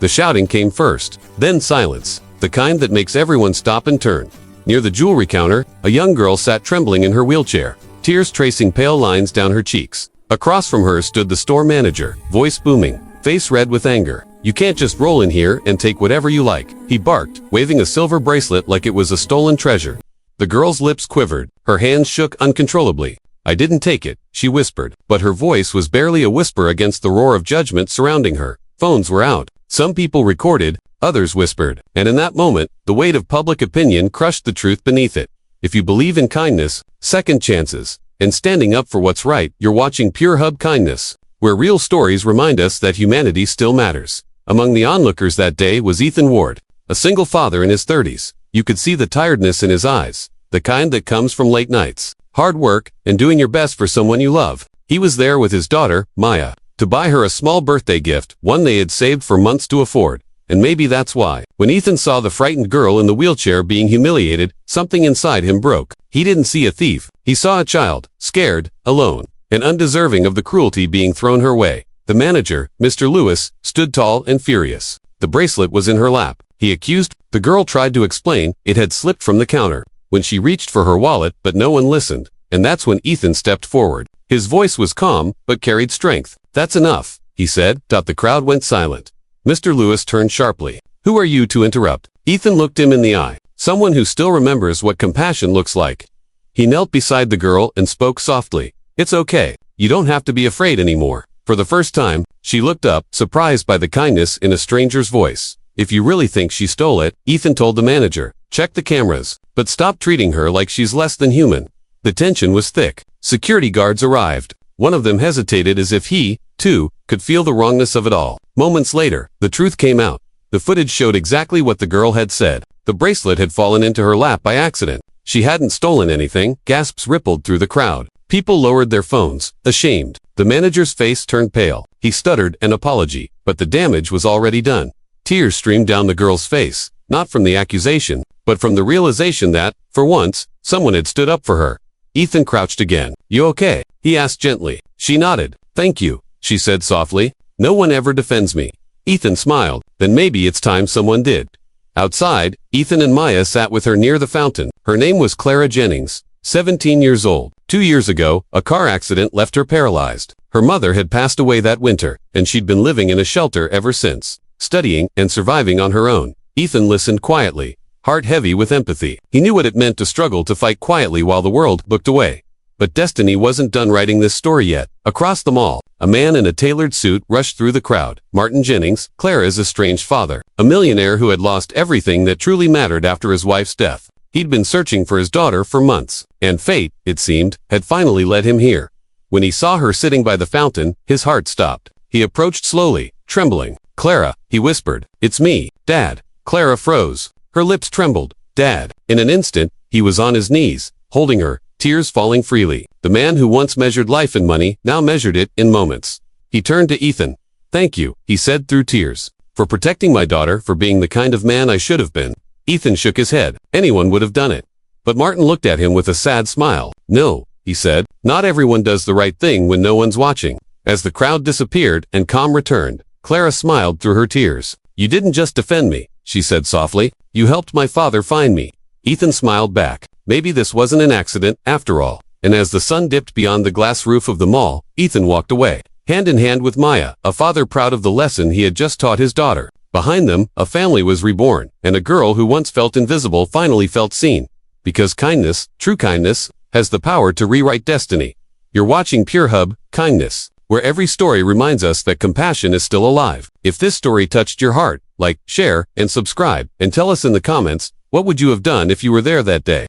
The shouting came first, then silence, the kind that makes everyone stop and turn. Near the jewelry counter, a young girl sat trembling in her wheelchair, tears tracing pale lines down her cheeks. Across from her stood the store manager, voice booming, face red with anger. "You can't just roll in here and take whatever you like," he barked, waving a silver bracelet like it was a stolen treasure. The girl's lips quivered, her hands shook uncontrollably. "I didn't take it," she whispered, but her voice was barely a whisper against the roar of judgment surrounding her. Phones were out. Some people recorded, others whispered, and in that moment, the weight of public opinion crushed the truth beneath it. If you believe in kindness, second chances, and standing up for what's right, you're watching Pure Hub Kindness, where real stories remind us that humanity still matters. Among the onlookers that day was Ethan Ward, a single father in his 30s. You could see the tiredness in his eyes, the kind that comes from late nights, hard work, and doing your best for someone you love. He was there with his daughter, Maya, to buy her a small birthday gift, one they had saved for months to afford. And maybe that's why, when Ethan saw the frightened girl in the wheelchair being humiliated, something inside him broke. He didn't see a thief. He saw a child, scared, alone, and undeserving of the cruelty being thrown her way. The manager, Mr. Lewis, stood tall and furious. The bracelet was in her lap. He accused. The girl tried to explain. It had slipped from the counter when she reached for her wallet, but no one listened. And that's when Ethan stepped forward. His voice was calm, but carried strength. "That's enough," he said. The crowd went silent. Mr. Lewis turned sharply. "Who are you to interrupt?" Ethan looked him in the eye. Someone who still remembers what compassion looks like. He knelt beside the girl and spoke softly. "It's okay. You don't have to be afraid anymore." For the first time, she looked up, surprised by the kindness in a stranger's voice. "If you really think she stole it," Ethan told the manager, "check the cameras, but stop treating her like she's less than human." The tension was thick. Security guards arrived. One of them hesitated as if he, too, could feel the wrongness of it all. Moments later, the truth came out. The footage showed exactly what the girl had said. The bracelet had fallen into her lap by accident. She hadn't stolen anything. Gasps rippled through the crowd. People lowered their phones, ashamed. The manager's face turned pale. He stuttered an apology, but the damage was already done. Tears streamed down the girl's face, not from the accusation, but from the realization that, for once, someone had stood up for her. Ethan crouched again. "You okay?" he asked gently. She nodded. "Thank you," she said softly. "No one ever defends me." Ethan smiled. "Then maybe it's time someone did." Outside, Ethan and Maya sat with her near the fountain. Her name was Clara Jennings, 17 years old. 2 years ago, a car accident left her paralyzed. Her mother had passed away that winter, and she'd been living in a shelter ever since, studying and surviving on her own. Ethan listened quietly, heart heavy with empathy. He knew what it meant to struggle to fight quietly while the world looked away. But destiny wasn't done writing this story yet. Across the mall, a man in a tailored suit rushed through the crowd. Martin Jennings, Clara's estranged father, a millionaire who had lost everything that truly mattered after his wife's death. He'd been searching for his daughter for months, and fate, it seemed, had finally led him here. When he saw her sitting by the fountain, his heart stopped. He approached slowly, trembling. "Clara," he whispered. "It's me, Dad." Clara froze. Her lips trembled. "Dad." In an instant, he was on his knees, holding her, tears falling freely. The man who once measured life in money now measured it in moments. He turned to Ethan. "Thank you," he said through tears, "for protecting my daughter, for being the kind of man I should have been." Ethan shook his head. Anyone would have done it. But Martin looked at him with a sad smile. "No," he said, "not everyone does the right thing when no one's watching." As the crowd disappeared and calm returned, Clara smiled through her tears. "You didn't just defend me," she said softly. "You helped my father find me." Ethan smiled back. Maybe this wasn't an accident, after all. And as the sun dipped beyond the glass roof of the mall, Ethan walked away, hand in hand with Maya, a father proud of the lesson he had just taught his daughter. Behind them, a family was reborn, and a girl who once felt invisible finally felt seen. Because kindness, true kindness, has the power to rewrite destiny. You're watching Pure Hub, Kindness, where every story reminds us that compassion is still alive. If this story touched your heart, like, share, and subscribe, and tell us in the comments, what would you have done if you were there that day?